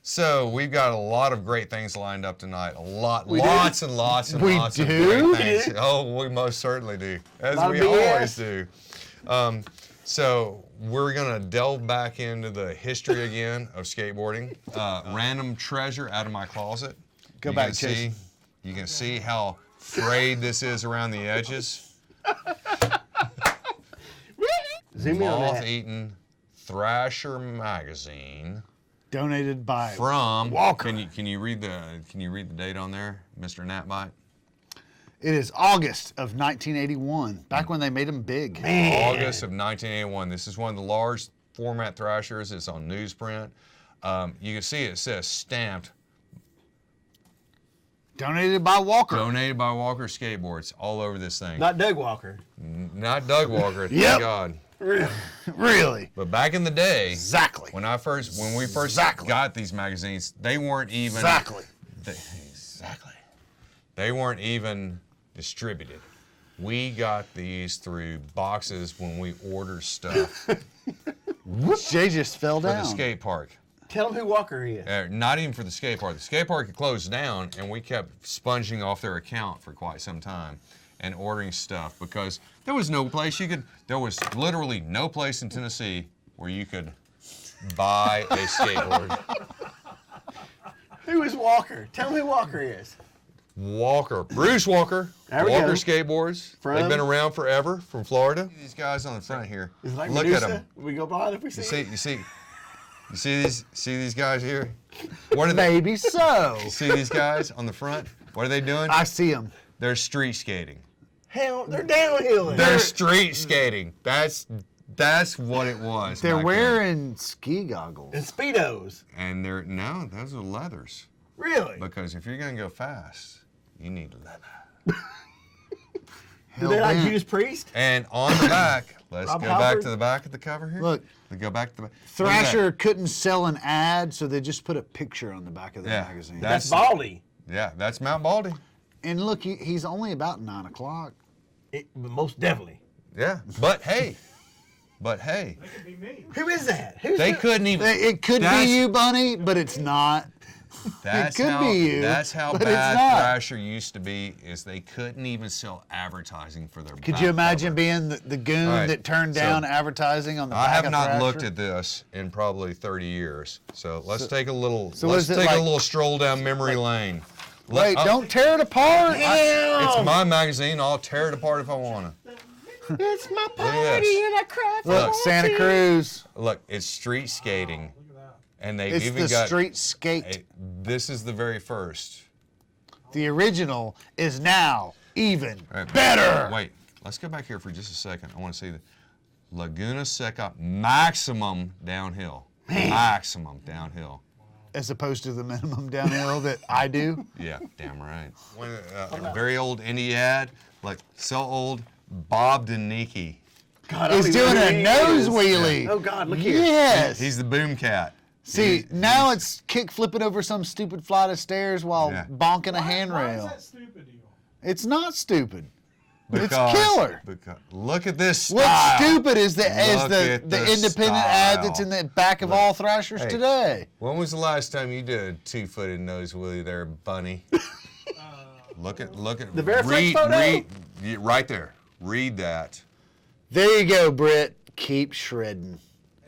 So we've got a lot of great things lined up tonight. Lots and lots of great things. Oh, we most certainly do, as we always do. So we're gonna delve back into the history again of skateboarding. Random treasure out of my closet. Go back, Chase. You can see how frayed this is around the edges. Zoom in on that. Moth-eaten Thrasher magazine. Donated by Walker. Can you read the date on there, Mr. Natbite? It is August of 1981, back when they made them big. August of 1981. This is one of the large format Thrashers. It's on newsprint. You can see it says stamped. Donated by Walker. Donated by Walker Skateboards all over this thing. Not Doug Walker. Not Doug Walker, thank God. Really? But back in the day, Exactly. when we first got these magazines, they weren't even Exactly. They weren't even distributed. We got these through boxes when we ordered stuff Jay just fell for down. the skate park. Tell him who Walker is. Not even for the skate park. The skate park had closed down, and we kept sponging off their account for quite some time and ordering stuff because there was no place there was literally no place in Tennessee where you could buy a skateboard. Who is Walker? Tell me who Walker is. Walker, Bruce Walker, There we Walker go. Skateboards. They've been around forever, from Florida. These guys on the front here, Is it like look Medusa? at them. We go by if we see. You see these guys here? What are they? Maybe so. You see these guys on the front? What are they doing? I see him. They're street skating. Hell, they're downhilling. They're street skating. That's what it was. They're back wearing ski goggles. And Speedos. then. And no, those are leathers. Really? Because if you're gonna go fast, you need leather. Do they like Judas Priest? And on the back, let's Rob go back Halford? to the back of the cover here. Look. Go back to the back. Thrasher couldn't sell an ad, so they just put a picture on the back of the magazine. That's Baldy. Yeah, that's Mount Baldy. And look, he's only about 9 o'clock. Most definitely. Yeah, but hey. That could be me. Who is that? They couldn't even. It could be you, Bunny, but it's not. That's could how, be you, That's how but it's bad not. Thrasher used to be, is they couldn't even sell advertising for their Could back you imagine cover. being the goon All right, that turned down advertising on the I back have of not Thrasher? looked at this in probably 30 years. So let's take a little so let's is it take like- a little stroll down memory lane. Wait, don't tear it apart. It's my magazine. I'll tear it apart if I want to. It's my Look at this. and I cry for Look, Santa Cruz. Look, it's street skating. Look at that. And they've It's even the got street skate. this is the very first. The original is now even All right, better. Wait, let's go back here for just a second. I want to see the Laguna Seca maximum downhill. Maximum downhill. As opposed to the minimum downhill that I do. Yeah, damn right. One, a very old indie ad, like so old, Bob Danicky. God, He's doing a nose wheelie. Oh God, look here. Yes. He's the boom cat. See, now it's kick flipping over some stupid flight of stairs while Yeah. bonking a Why is handrail. that stupid to you? It's not stupid. Because, It's killer. Because, look at this style. What's stupid is the Look the at independent ad that's in the back of all Thrashers Hey. today. When was the last time you did a two-footed nose wheelie there, Bunny? Look at The Veriflex photo? right there. Read that. There you go, Britt. Keep shredding.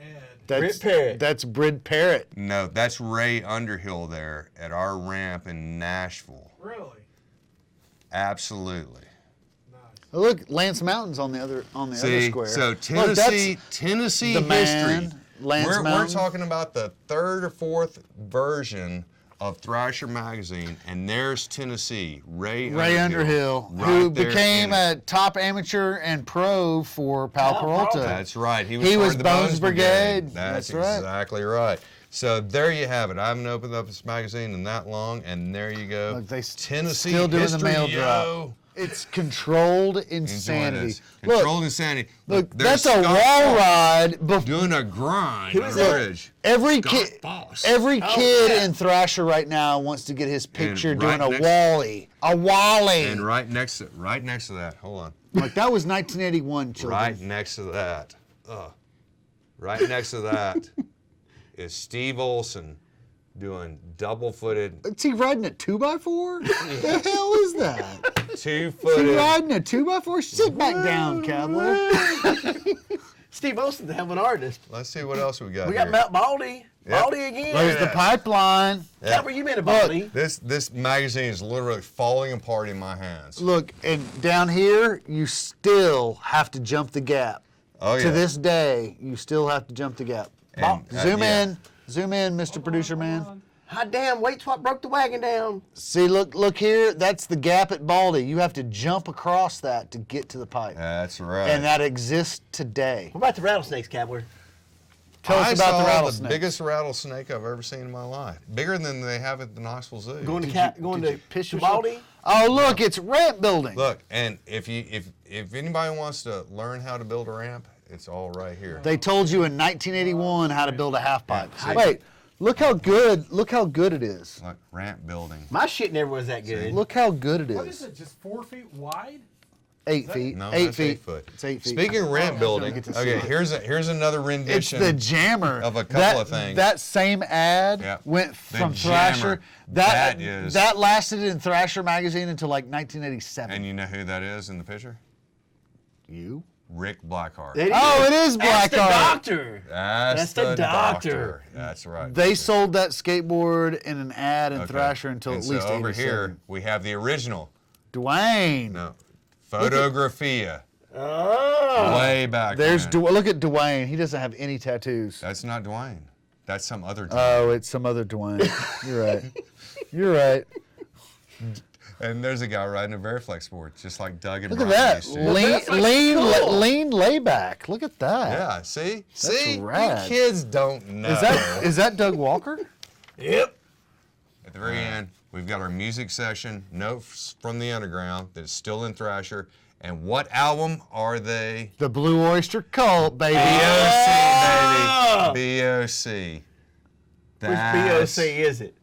And That's Britt Parrott. That's Britt Parrott. No, that's Ray Underhill there at our ramp in Nashville. really, Absolutely. nice. Oh, look, Lance Mountain's on the other See, square. so Look, Tennessee, that's Tennessee the history. man, Lance we're Mountain. talking about the third or fourth version of Thrasher magazine, and there's Tennessee, Ray Underhill, right who there became in it. a top amateur and pro for Pal Peralta. That's right. He He part was of the Bones Brigade. That's That's right. exactly right. So there you have it. I haven't opened up this magazine in that long, and there you go. Look, they Tennessee still doing history, the mail yo. drop. It's controlled Enjoy insanity. this. Look, Controlled insanity. look, there's that's a Scott wall Foss ride. doing a grind Who on is the that? bridge. Every Scott kid, Foss. every kid yeah. in Thrasher right now wants to get his picture right doing a next- wally. A wally. And right next to that, hold on. Like that was 1981, children. Right next to that. Right next to that is Steve Olson doing double-footed, Is he riding a 2x4? The hell is that? Is he two-footed. riding a 2x4? Sit back down, cowboy. Steve Olson's a hell of an artist. Let's see what else we got. We here. got Mount Baldy. Yep. Baldy again. There's the pipeline. Yeah. Cowboy, you been to Baldy? This magazine is literally falling apart in my hands. Look, and down here, you still have to jump the gap. Oh yeah. To this day, you still have to jump the gap. And, Zoom in, Mr. Producer Man. Hot damn, wait what broke the wagon down. See, look here. That's the gap at Baldy. You have to jump across that to get to the pipe. That's right. And that exists today. What about the rattlesnakes, Cowboy? Tell us I about the saw rattlesnake. the biggest rattlesnake I've ever seen in my life. Bigger than they have at the Knoxville Zoo. Going to piss to yourself? Baldy? Oh, look, it's ramp building. Look, and if anybody wants to learn how to build a ramp, it's all right here. They told you in 1981 how to build a half pipe. Yeah. Wait, look how good it is. Look, ramp building. My shit never was that good. Look how good it What is is. it? Just 4 feet wide? 8 feet. No, 8 that's feet. 8 foot. It's 8 feet. Speaking of ramp building, get to see okay, it. here's another It's rendition. the jammer of a couple of things. That same ad Yeah. went The from jammer. Thrasher. That lasted in Thrasher magazine until like 1987. And you know who that is in the picture? You? Rick Blackheart. Oh, it is That's the Blackheart. doctor. That's the doctor. That's right. They sold that skateboard in an ad in Okay. Thrasher until And at least so over 87. here we have the original. Dwayne. No, Photographia. Oh. Way back. There's when. look at Dwayne. He doesn't have any tattoos. That's not Dwayne. That's some other Dwayne. Oh, it's some other Dwayne. You're right. You're right. And there's a guy riding a Veriflex board, just like Doug and Look at Brian that. used to. Lean layback. Look at that. Yeah, see? See? rad. You kids don't know. Is that Doug Walker? Yep. At the very end, we've got our music session, Notes from the Underground, that's still in Thrasher. And what album are they? The Blue Oyster Cult, baby. BOC, baby. BOC. Which That's BOC is it?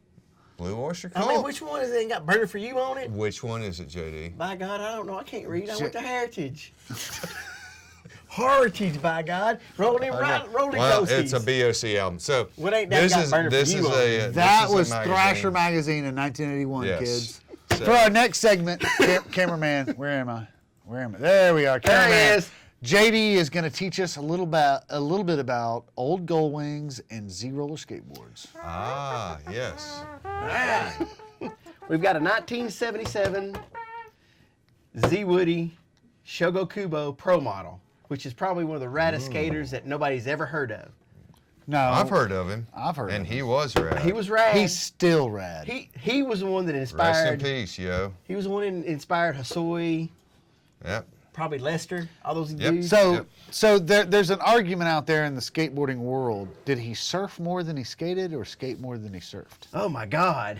Blue Oyster I Cult. mean, which one is it? Ain't got Burner for You on it? Which one is it, JD? By God, I don't know. I can't read. I went to Heritage. Heritage, by God. Rolling Well, Ghosties. it's a BOC album. So What ain't that this got is Burner for this You is on a it? That this is a was magazine. Thrasher magazine in 1981, Yes. kids. So- For our next segment, cameraman, where am I? Where am I? There we are. There he Cameraman. is. JD is going to teach us a little bit about old Gullwings and Z-roller skateboards. Ah, yes. We've got a 1977 Z-woody Shogo Kubo Pro model, which is probably one of the raddest skaters that nobody's ever heard of. No, I've heard of him. I've heard And of him. he was rad. He was rad. He's still rad. He was the one that Rest in inspired. peace, yo. He was the one that inspired Hasoi, Yep. probably Lester, all those Yep. dudes. So, Yep. there's an argument out there in the skateboarding world. Did he surf more than he skated, or skate more than he surfed? Oh my God.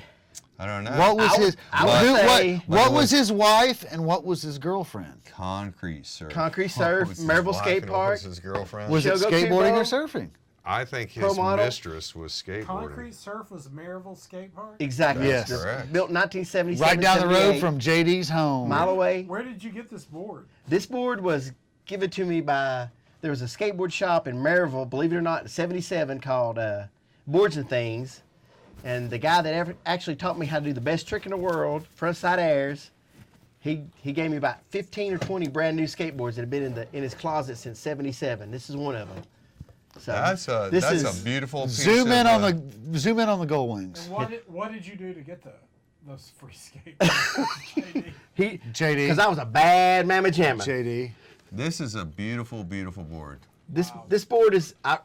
I don't know. What was his? I would say- what was his wife and what was his girlfriend? Concrete surf. Concrete surf, What was his Maryville wife Skate and what was Park. his girlfriend? Was it Shogo skateboarding Kubo? or surfing? I think his Pro model? mistress was skateboarding. Concrete Surf was Maryville Skate Park? Exactly. Yes. It's Correct. Built in 1977. Right down the road 78, from JD's home. mile away. Where did you get this board? This board was given to me by, there was a skateboard shop in Maryville, believe it or not, in 77 called Boards and Things. And the guy that actually taught me how to do the best trick in the world, frontside airs, he gave me about 15 or 20 brand new skateboards that had been in his closet since 77. This is one of them. So That's a beautiful piece Zoom in of, on the Gullwings. And what did you do to get those free skateboards? JD? JD. Because I was a bad mamma jamma. JD. This is a beautiful, beautiful board. This board is, at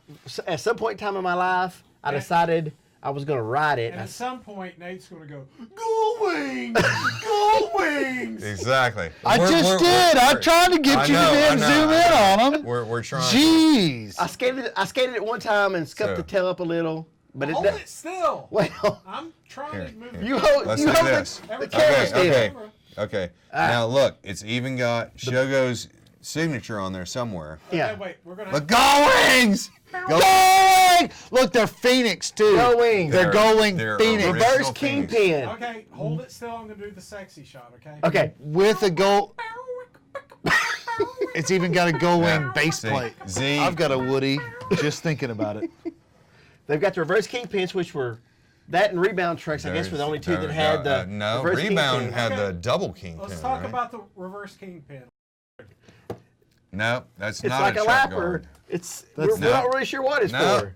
some point in time in my life, I decided I was going to ride it. And at some point, Nate's going to go, Gullwings! Gullwings! Exactly. I just did. I'm trying to get you to then zoom in on them. We're trying. Jeez. I skated it one time and scuffed So- the tail up a little, but Hold it still. well, I'm trying to move you it. hold Let's you do hold this. the camera still. Okay. Okay. Now look, it's even got Shogo's signature on there somewhere. Yeah. Okay, wait, we're going The to... Gullwings! Gullwing! Look, they're Phoenix too. Gullwings. They're Gullwing they're Phoenix. original Reverse Phoenix. kingpin. Okay, hold it still. I'm going to do the sexy shot, okay? Okay. With a gold. It's even got a Gullwing base See, plate. Z. I've got a Woody. Just thinking about it. They've got the reverse kingpins, which were that and rebound trucks. I guess were the only two that had the no reverse rebound kingpin. had Okay. the double kingpin. Let's talk right? about the reverse kingpin. No, that's It's not like a truck lapper. guard. We're No. not really sure what it's No. for.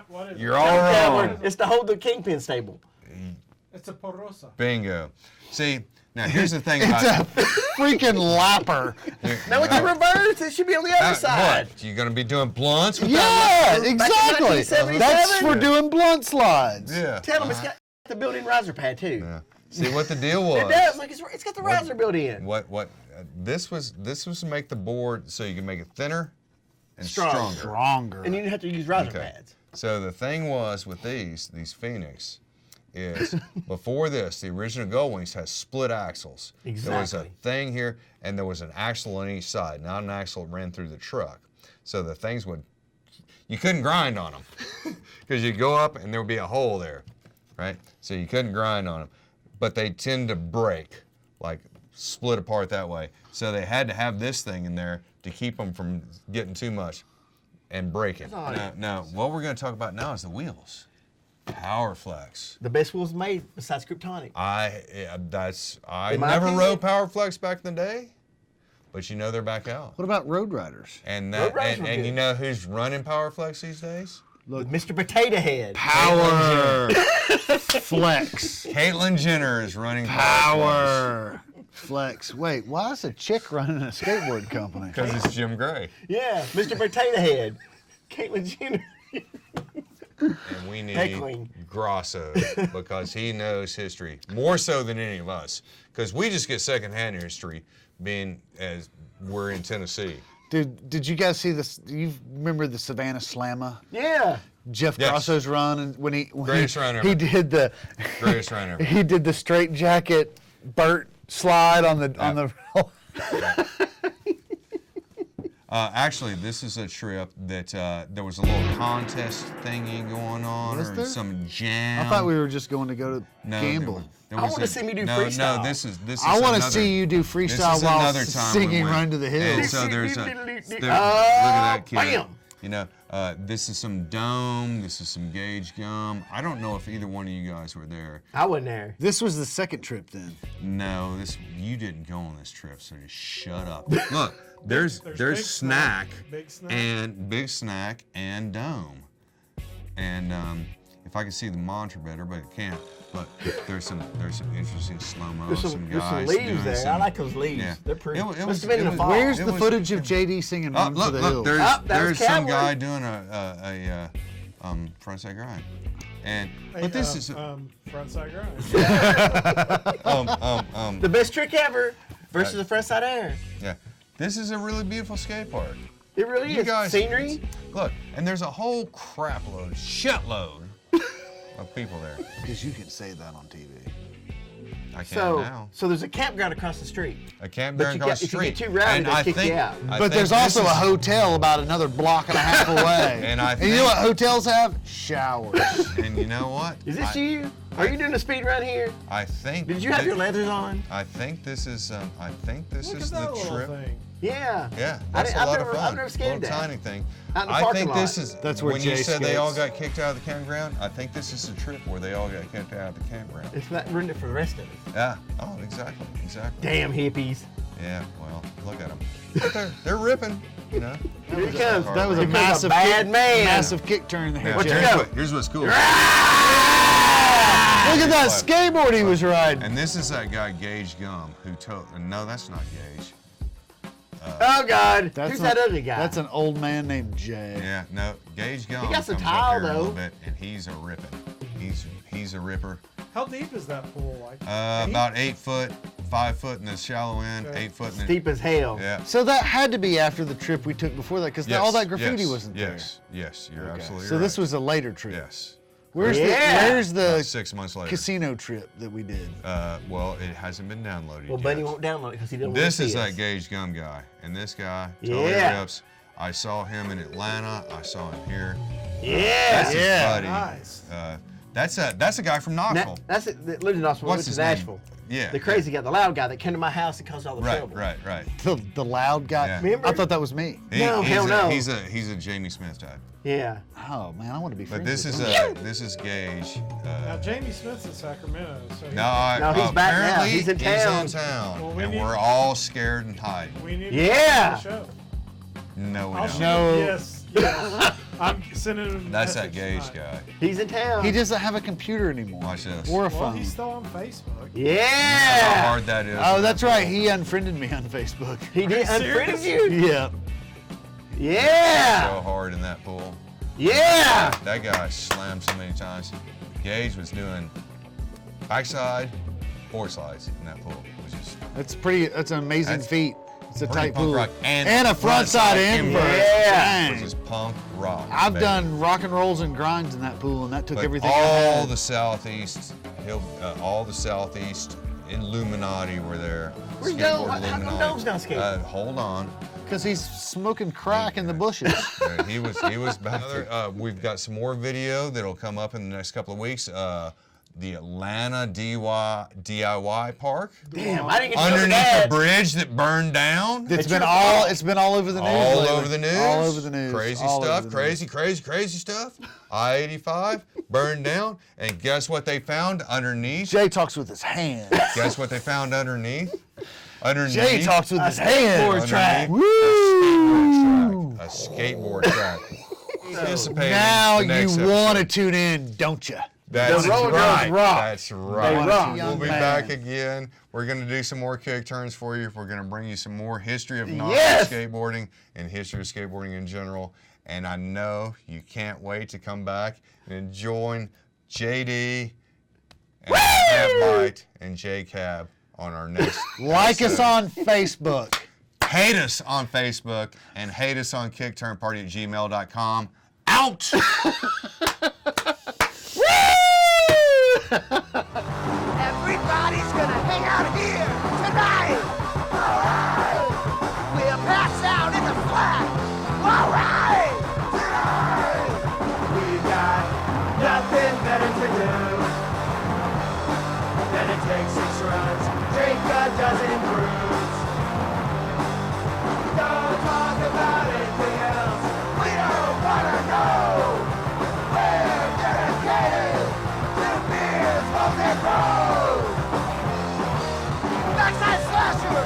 What is You're it? all Yeah, wrong. it's to hold the kingpin stable. It's a porosa. Bingo. See, now here's the thing It's about a freaking lapper. No, it's a reverse. It should be on the other side. What? You gonna be doing blunts with Yeah, that? exactly. 1977? That's for doing blunt slides. Yeah. Tell them it's got the built-in riser pad too. Yeah. See what the deal was. It does. Like it's got the riser built in. What? This was to make the board so you can make it thinner and Stronger. Stronger. And you didn't have to use riser Okay. pads. So the thing was with these Phoenix, is before this, the original Gullwings had split axles. There was a Exactly. thing here, and there was an axle on each side, not an axle that ran through the truck. So the things you couldn't grind on them because you'd go up and there would be a hole there, right? So you couldn't grind on them, but they tend to break, like split apart that way. So they had to have this thing in there to keep them from getting too much and breaking. Now, what we're going to talk about now is the wheels. Powerflex. The best wheels made besides Kryptonic. I In my never opinion- rode Powerflex back in the day, but you know they're back out. What about Road Riders? And Road Riders were and you good. know who's running Powerflex these days? With Mr. Potato Head. Power Flex. Caitlyn Jenner is running Power Flex. Wait, why is a chick running a skateboard company? because it's Jim Gray, Yeah, Mr. Potato Head. Caitlyn Jenner. and we need Heckling. Grosso because he knows history more so than any of us. Because we just get secondhand history, being as we're in Tennessee. Did you guys see this? You remember the Savannah Slamma? Yeah. Jeff Yes. Grosso's run, and when he Greatest run ever. he did the Greatest run ever. he did the straight jacket Burt slide on the Actually, this is a trip that there was a little contest thingy going on, Was or there? some jam. I thought we were just going to go to No, gamble. there I was wanna a- see me do no, freestyle. No, this is I want to another- see you do this freestyle is while another time singing we "Run went. to the And Hills." so there's a look at that kid. Bam. You know, this is some dome. This is some gauge gum. I don't know if either one of you guys were there. I wasn't there. This was the second trip then. No, you didn't go on this trip, so just shut up. Look, there's Big snack, Big Snack. and big snack and dome, and if I could see the monitor better, but I can't. But there's some interesting slow mo. There's some leaves there. I like those leaves. Yeah. They're pretty. It Must was- have been in it the was- fall. Where's it the was- footage of JD singing Oh, "Run to the look, Hills"? there's that was there's some Cowboy. guy doing a frontside grind, and but this is Frontside grind. The best trick ever versus the front side air. yeah, this is a really beautiful skate park. It really You is. guys, Scenery. look, and there's a whole crap load, shitload of people there. Because you can say that on TV. I can't So, now. so there's a campground across the street. I can't but bear you across got- the if you street. get too rowdy, And they'll I kick you think, out. I But think there's this also a is- hotel about another block and a half away. And I you know what think- hotels have? Showers. And you know what? Is this you? Are you doing a speed run here? I think. Did you have thi- your leathers on? I think this is. I think this Look is at that the little trip. thing. Yeah. Yeah, I that's didn't- a I've lot never- of fun. I've never skated Little that. tiny thing. Out in the I parking think lot. this is. That's where when you Jay said they all skates. got kicked out of the campground. I think this is a trip where they all got kicked out of the campground. It's not ruined it for the rest of us. Yeah. Oh, exactly. Exactly. Damn hippies. Yeah. Well, look at them. But they're ripping. You know. Here he comes. That was a Here comes massive bad man. massive kick turn there. Yeah, What's Jay. your go? here's what's cool. Look at that skateboard he was riding. And this is that guy Gage Gum who told. No, that's not Gage. Oh God. That's Who's not- that other guy? That's an old man named Jay. Yeah, no, Gage Gum He got some comes up tile, here a little though. bit, and he's a ripping. He's a ripper. How deep is that pool? Like About 8 foot, 5 foot in the shallow end, Okay. 8 foot in the steep as hell. Yeah. So that had to be after the trip we took before that, because all that graffiti wasn't there. Yes, you're Okay. absolutely So right. this was a later trip. Yes. Where's Yeah. Where's About the 6 months later. casino trip that we did? Well, it hasn't been downloaded Well, yet. Bunny won't download it because he doesn't This want to is see that us. Gage Gum guy, and this guy totally Yeah. rips. I saw him in Atlanta. I saw him here. Yeah. That's his Yeah. buddy. Nice. That's a guy from Knoxville. That's it. That lived in Knoxville. What's Went to his name? Nashville. Yeah. The crazy guy, the loud guy that came to my house and caused all the Right, trouble. right. The loud guy. Yeah. Remember? I thought that was me. No, hell no. He's a Jamie Smith type. Yeah. Oh man, I want to be friends But this with is him. this is Gage. Now Jamie Smith's in Sacramento, so he's No, he's back now. apparently He's in town. Well, we and need- we're all scared and hiding. we need Yeah. to do the show. No, we I'll don't. shoot No. him. Yes. I'm sending him. a That's that message Gage tonight. guy. He's in town. He doesn't have a computer anymore. Watch this. Or a Well, phone. he's still on Facebook. How Yeah. hard that is. Oh, that's right. He unfriended me on Facebook. He did Are you unfriended serious? you. Yeah. Yeah. So hard in that pool. Yeah. That guy slammed so many times. Gage was doing backside forward slides in that pool, which is That's pretty. That's an amazing That's feat. It's a pretty tight punk pool. rock. And a frontside invert. Yeah. which is punk rock. I've baby. done rock and rolls and grinds in that pool, and that took But everything I all had. the southeast, all the southeast Illuminati were there. Where's Skateboard Doug? How come Illuminati. Doug's not skating? Hold on. Because he's smoking crack in the bushes. He was back there. We've got some more video that'll come up in the next couple of weeks. The Atlanta DIY park Damn, I didn't get to know underneath that. the bridge that burned down. It's your been all over the news. All lately. over the news. All over the news. Crazy all stuff. over the news. Crazy stuff. I-85 burned down, and guess what they found underneath? Jay talks with his hands. Guess what they found underneath? Underneath. Jay talks with his hands. track. A skateboard track. Anticipating Now the next you episode. want to tune in, don't you? That's The roller right. girls rock. That's right. They rock. We'll be Young back man. again. We're going to do some more kick turns for you. We're going to bring you some more history of novice Yes. skateboarding and history of skateboarding in general. And I know you can't wait to come back and join JD and Bite and J-Cab on our next Like us episode. on Facebook. Hate us on Facebook and hate us on kickturnparty@gmail.com. Out! Everybody's gonna hang out here tonight. All right. We'll pass out in the flat. All right. Tonight. We've got nothing better to do than to take 6 runs, drink a dozen brews. Don't talk about anything else. We don't wanna know. We're dedicated to beers, smoke, and bros. Backside slasher,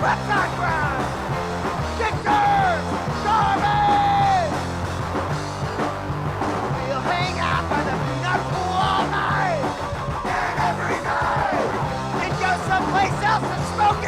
website grind, Kickturn Party. We'll hang out by the peanut pool all night and every night, and go someplace else and smoke